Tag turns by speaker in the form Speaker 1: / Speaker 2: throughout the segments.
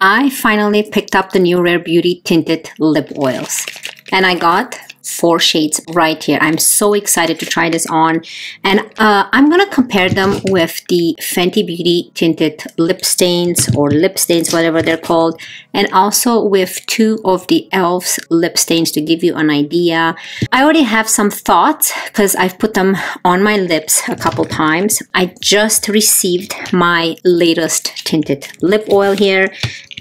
Speaker 1: I finally picked up the new Rare Beauty Tinted Lip Oils. And I got 4 shades right here. I'm so excited to try this on. And I'm going to compare them with the Fenty Beauty Tinted Lip Stains or Lip Stains, whatever they're called. And also with 2 of the e.l.f.'s lip stains to give you an idea. I already have some thoughts because I've put them on my lips a couple times. I just received my latest tinted lip oil here.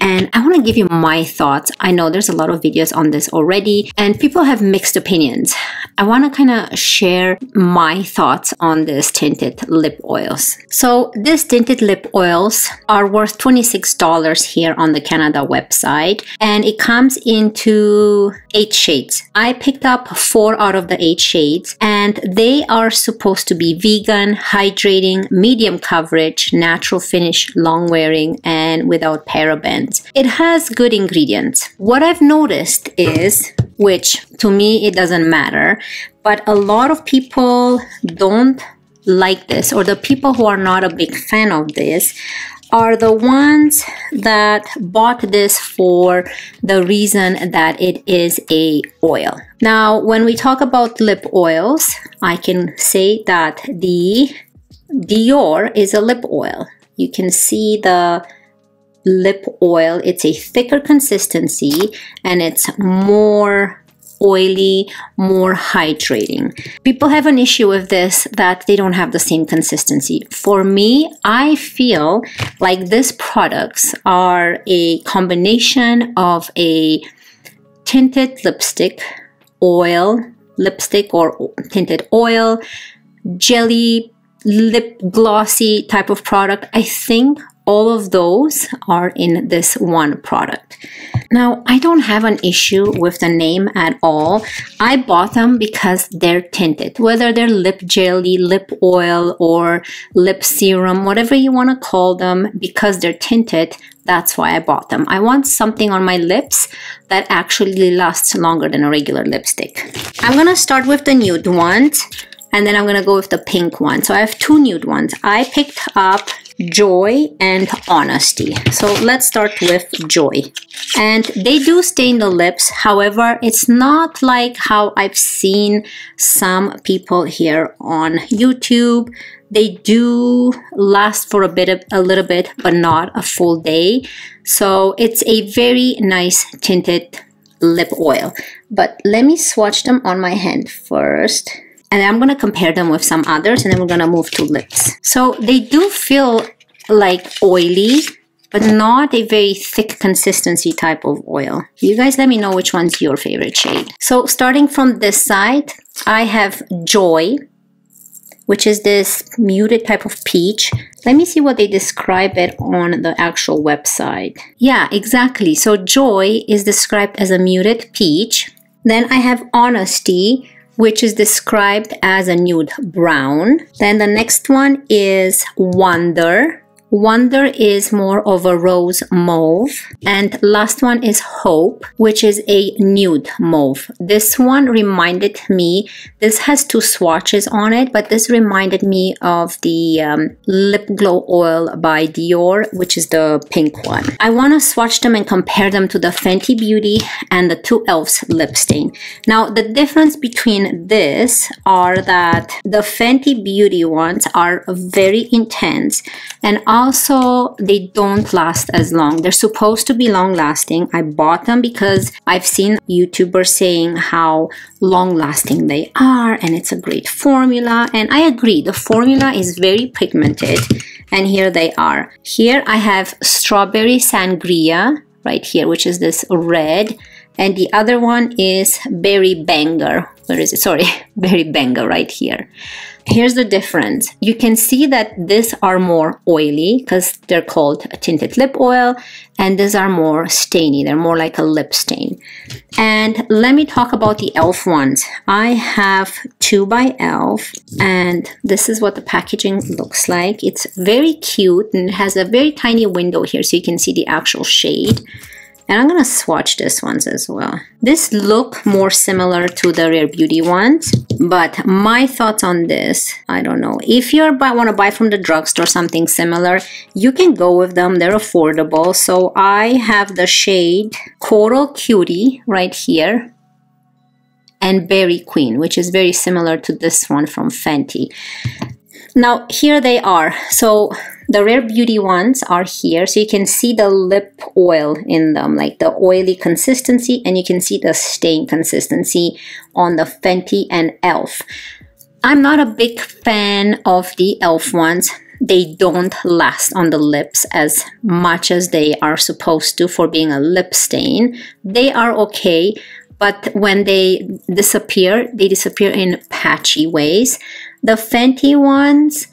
Speaker 1: And I want to give you my thoughts. I know there's a lot of videos on this already and people have mixed opinions. I want to kind of share my thoughts on this tinted lip oils. So these tinted lip oils are worth $26 here on the Canada website. And it comes into 8 shades. I picked up 4 out of the 8 shades and they are supposed to be vegan, hydrating, medium coverage, natural finish, long wearing, and without parabens. It has good ingredients. What I've noticed is, which to me it doesn't matter, but a lot of people don't like this, or the people who are not a big fan of this are the ones that bought this for the reason that it is a oil. Now, when we talk about lip oils, I can say that the Dior is a lip oil. You can see the lip oil. It's a thicker consistency and it's more oily, more hydrating. People have an issue with this, that they don't have the same consistency. For me, I feel like these products are a combination of a tinted lipstick, oil, lipstick or tinted oil, jelly, lip glossy type of product. I think all of those are in this one product. Now, I don't have an issue with the name at all. I bought them because they're tinted. Whether they're lip jelly, lip oil, or lip serum, whatever you want to call them, because they're tinted, that's why I bought them. I want something on my lips that actually lasts longer than a regular lipstick. I'm going to start with the nude ones, and then I'm going to go with the pink one. So I have 2 nude ones. I picked up Joy and Honesty. So let's start with Joy. And they do stain the lips. However, it's not like how I've seen some people here on YouTube. They do last for a little bit, but not a full day. So it's a very nice tinted lip oil. But let me swatch them on my hand first. And I'm going to compare them with some others, and then we're going to move to lips. So they do feel like oily, but not a very thick consistency type of oil. You guys let me know which one's your favorite shade. So starting from this side, I have Joy, which is this muted type of peach. Let me see what they describe it on the actual website. Yeah, exactly. So Joy is described as a muted peach. Then I have Honesty, which is described as a nude brown. Then the next one is Wonder. Wonder is more of a rose mauve. And last one is Hope, which is a nude mauve. This one reminded me, this has 2 swatches on it, but this reminded me of the Lip Glow Oil by Dior, which is the pink one. I want to swatch them and compare them to the Fenty Beauty and the 2 e.l.f.'s lip stain. Now, the difference between this are that the Fenty Beauty ones are very intense, and also they don't last as long. They're supposed to be long lasting. I bought them because I've seen YouTubers saying how long lasting they are and it's a great formula, and I agree, the formula is very pigmented, and here they are. Here I have Strawberry Sangria right here, which is this red, and the other one is Berry Banger. Where is it? Sorry, Berry Banger right here. Here's the difference. You can see that these are more oily because they're called a tinted lip oil, and these are more stainy. They're more like a lip stain. And let me talk about the e.l.f. ones. I have 2 by e.l.f. and this is what the packaging looks like. It's very cute and it has a very tiny window here so you can see the actual shade. And I'm gonna swatch this ones as well. This look more similar to the Rare Beauty ones, but my thoughts on this, I don't know. If you want to buy from the drugstore something similar, you can go with them. They're affordable. So I have the shade Coral Cutie right here, and Berry Queen, which is very similar to this one from Fenty. Now here they are. So the Rare Beauty ones are here, so you can see the lip oil in them, like the oily consistency, and you can see the stain consistency on the Fenty and Elf. I'm not a big fan of the Elf ones. They don't last on the lips as much as they are supposed to for being a lip stain. They are okay, but when they disappear in patchy ways. The Fenty ones,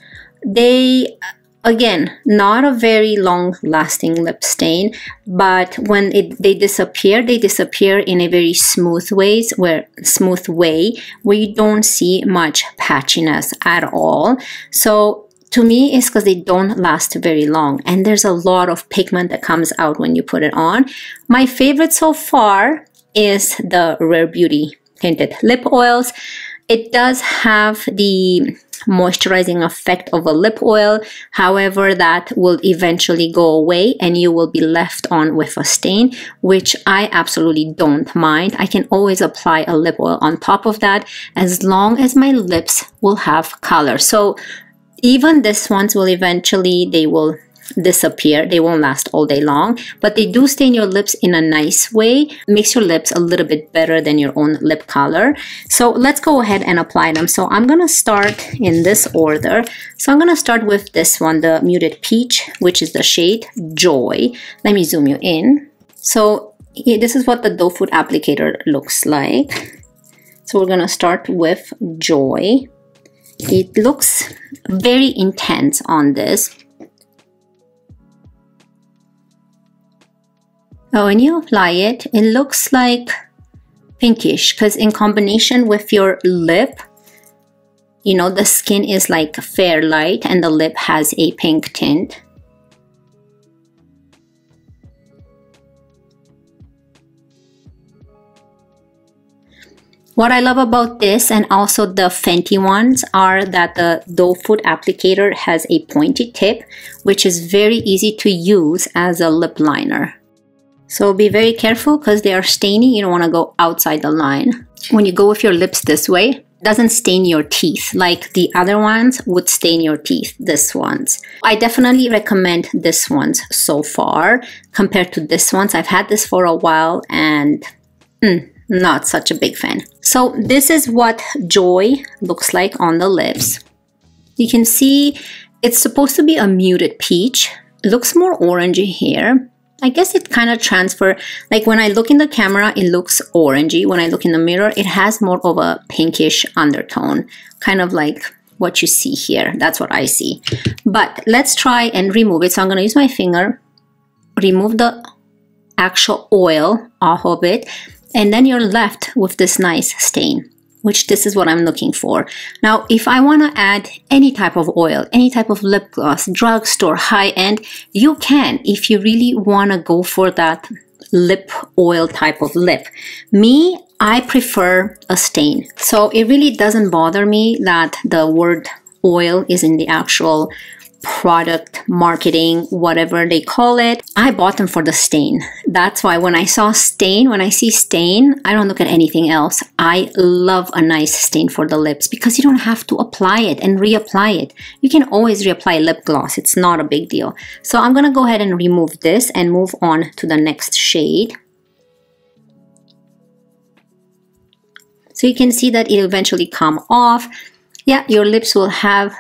Speaker 1: they, again, not a very long lasting lip stain, but when they disappear in a very smooth way where you don't see much patchiness at all. So to me, it's because they don't last very long, and there's a lot of pigment that comes out when you put it on. My favorite so far is the Rare Beauty Tinted Lip Oils. It does have the moisturizing effect of a lip oil. However, that will eventually go away and you will be left on with a stain, which I absolutely don't mind. I can always apply a lip oil on top of that as long as my lips will have color. So even this ones will eventually, they will disappear. They won't last all day long, but they do stain your lips in a nice way. Makes your lips a little bit better than your own lip color. So let's go ahead and apply them. So I'm gonna start in this order. So I'm gonna start with this one, the Muted Peach, which is the shade Joy. Let me zoom you in. So this is what the doe foot applicator looks like. So we're gonna start with Joy. It looks very intense on this. Oh, when you apply it, it looks like pinkish, because in combination with your lip, you know, the skin is like fair light and the lip has a pink tint. What I love about this and also the Fenty ones are that the doe foot applicator has a pointy tip, which is very easy to use as a lip liner. So be very careful because they are stainy. You don't want to go outside the line. When you go with your lips this way, it doesn't stain your teeth like the other ones would stain your teeth, this ones. I definitely recommend this ones so far compared to this ones. I've had this for a while and not such a big fan. So this is what Joy looks like on the lips. You can see it's supposed to be a muted peach. It looks more orangey here. I guess it kind of transfer, like when I look in the camera, it looks orangey. When I look in the mirror, it has more of a pinkish undertone, kind of like what you see here. That's what I see. But let's try and remove it. So I'm going to use my finger, remove the actual oil off of it, and then you're left with this nice stain, which this is what I'm looking for. Now, if I want to add any type of oil, any type of lip gloss, drugstore, high-end, you can if you really want to go for that lip oil type of lip. Me, I prefer a stain. So it really doesn't bother me that the word oil is in the actual product marketing, whatever they call it. I bought them for the stain. That's why when I see stain, I don't look at anything else. I love a nice stain for the lips because you don't have to apply it and reapply it. You can always reapply lip gloss. It's not a big deal. So I'm going to go ahead and remove this and move on to the next shade. So you can see that it'll eventually come off. Yeah, your lips will have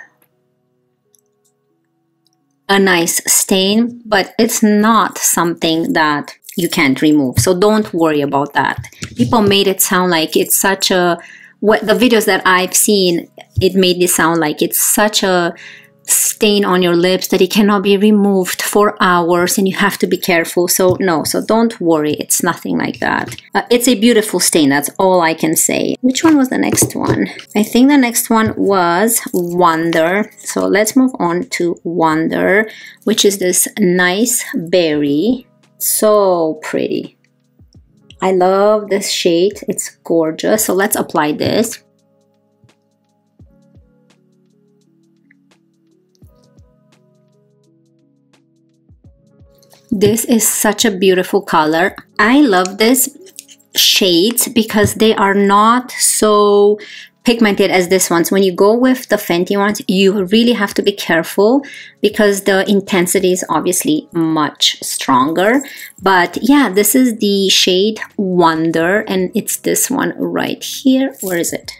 Speaker 1: a nice stain, but it's not something that you can't remove. So don't worry about that. People made it sound like it's such a, the videos that I've seen, it made it sound like it's such a stain on your lips that it cannot be removed for hours and you have to be careful. So no, so don't worry, it's nothing like that. It's a beautiful stain, that's all I can say. Which one was the next one? I think the next one was Wonder. So let's move on to Wonder, which is this nice berry. So pretty. I love this shade. It's gorgeous. So let's apply this. This is such a beautiful color. I love this shades because they are not so pigmented as this ones. When you go with the Fenty ones, you really have to be careful because the intensity is obviously much stronger. But yeah, this is the shade Wonder, and it's this one right here. Where is it?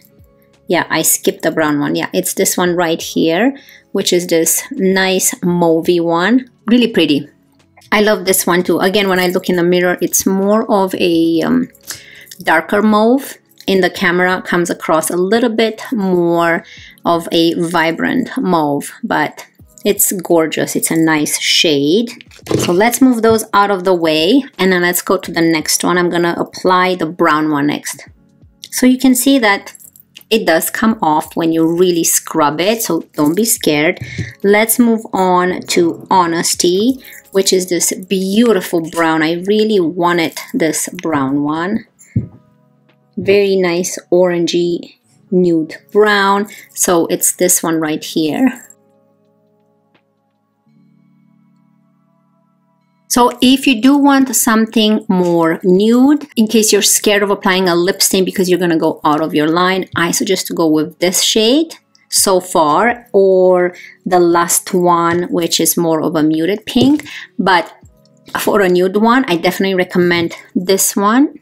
Speaker 1: Yeah, I skipped the brown one. Yeah, it's this one right here, which is this nice mauvey one. Really pretty. I love this one too. Again, when I look in the mirror, it's more of a darker mauve. In the camera, comes across a little bit more of a vibrant mauve, but it's gorgeous. It's a nice shade. So let's move those out of the way, and then let's go to the next one. I'm gonna apply the brown one next. So you can see that it does come off when you really scrub it, so don't be scared. Let's move on to Honesty, which is this beautiful brown. I really wanted this brown one. Very nice orangey nude brown. So it's this one right here. So if you do want something more nude, in case you're scared of applying a lip stain because you're gonna go out of your line, I suggest to go with this shade So Far, or the last one, which is more of a muted pink. But for a nude one, I definitely recommend this one.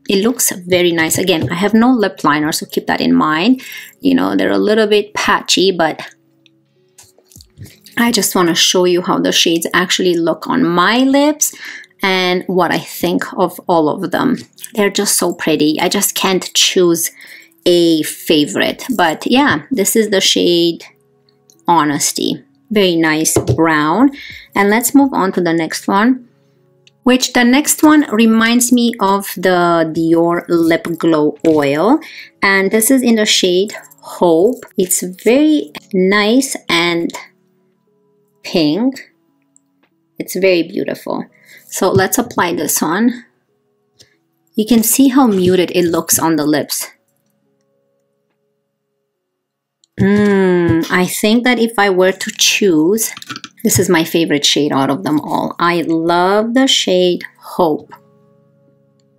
Speaker 1: It looks very nice. Again, I have no lip liner, so keep that in mind. You know, they're a little bit patchy, but I just want to show you how the shades actually look on my lips and what I think of all of them. They're just so pretty. I just can't choose a favorite. But yeah, this is the shade Honesty. Very nice brown. And let's move on to the next one, which the next one reminds me of the Dior Lip Glow Oil. And this is in the shade Hope. It's very nice and pink. It's very beautiful. So let's apply this one. You can see how muted it looks on the lips. I think that if I were to choose, this is my favorite shade out of them all. I love the shade Hope.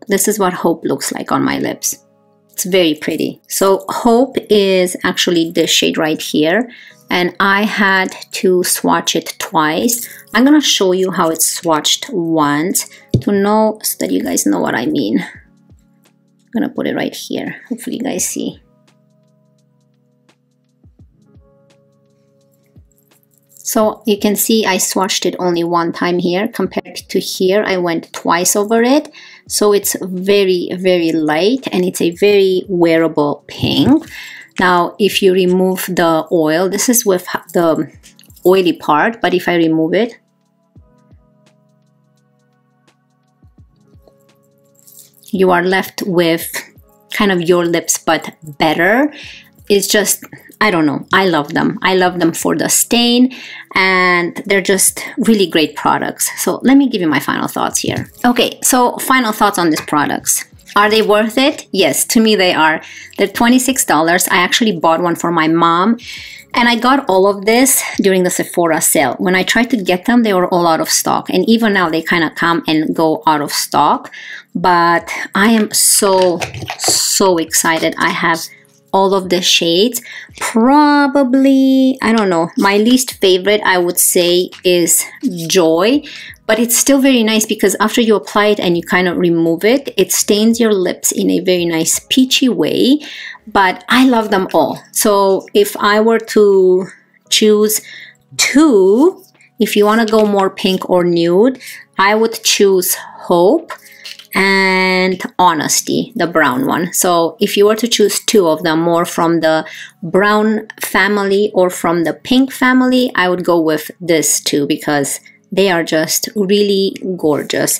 Speaker 1: This is what Hope looks like on my lips. It's very pretty. So Hope is actually this shade right here, and I had to swatch it twice. I'm gonna show you how it's swatched once to know, so that you guys know what I mean. I'm gonna put it right here. Hopefully you guys see. So you can see I swatched it only one time here. Compared to here, I went twice over it. So it's very, very light, and it's a very wearable pink. Now, if you remove the oil, this is with the oily part, but if I remove it, you are left with kind of your lips, but better. It's just, I don't know, I love them. I love them for the stain, and they're just really great products. So let me give you my final thoughts here. Okay, so final thoughts on these products. Are they worth it? Yes, to me they are. They're $26. I actually bought one for my mom, and I got all of this during the Sephora sale. When I tried to get them, they were all out of stock, and even now they kind of come and go out of stock. But I am so excited. I have all of the shades. Probably, I don't know, my least favorite I would say is Joy, but it's still very nice because after you apply it and you kind of remove it, it stains your lips in a very nice peachy way. But I love them all. So if I were to choose two, if you want to go more pink or nude, I would choose Hope and Honesty, the brown one. So if you were to choose two of them, more from the brown family or from the pink family, I would go with this two because they are just really gorgeous.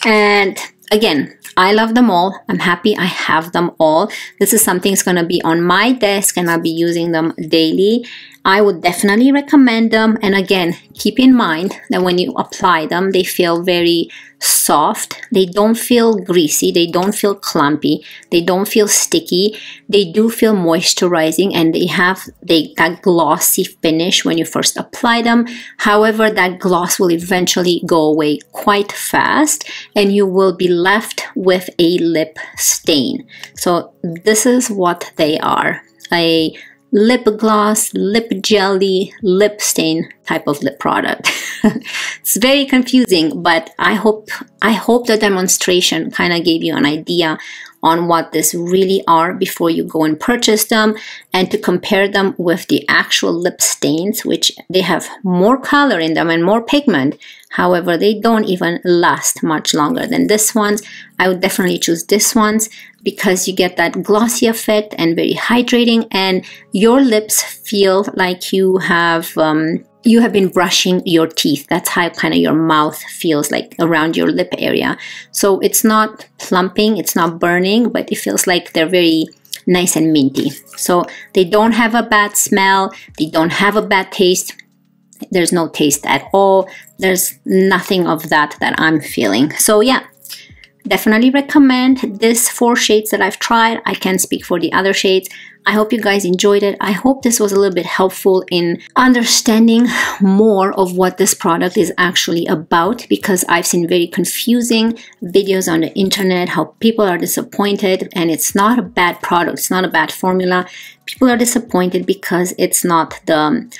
Speaker 1: And again, I love them all. I'm happy I have them all. This is something that's going to be on my desk, and I'll be using them daily. I would definitely recommend them. And again, keep in mind that when you apply them, they feel very soft. They don't feel greasy. They don't feel clumpy. They don't feel sticky. They do feel moisturizing, and they have that glossy finish when you first apply them. However, that gloss will eventually go away quite fast, and you will be left with a lip stain. So this is what they are. A lip gloss, lip jelly, lip stain type of lip product. It's very confusing, but I hope the demonstration kind of gave you an idea on what this really are before you go and purchase them, and to compare them with the actual lip stains, which they have more color in them and more pigment. However, they don't even last much longer than this ones. I would definitely choose this ones because you get that glossy effect and very hydrating, and your lips feel like you have been brushing your teeth. That's how kind of your mouth feels like around your lip area. So it's not plumping, it's not burning, but it feels like they're very nice and minty. So they don't have a bad smell, they don't have a bad taste. There's no taste at all. There's nothing of that I'm feeling. So yeah, definitely recommend this 4 shades that I've tried. I can't speak for the other shades. I hope you guys enjoyed it. I hope this was a little bit helpful in understanding more of what this product is actually about, because I've seen very confusing videos on the internet, how people are disappointed, and it's not a bad product. It's not a bad formula. People are disappointed because it's not the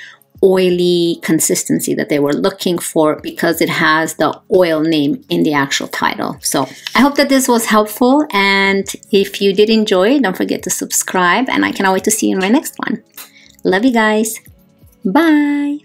Speaker 1: oily consistency that they were looking for, because it has the oil name in the actual title. So I hope that this was helpful, and if you did enjoy, don't forget to subscribe, and I cannot wait to see you in my next one. Love you guys. Bye.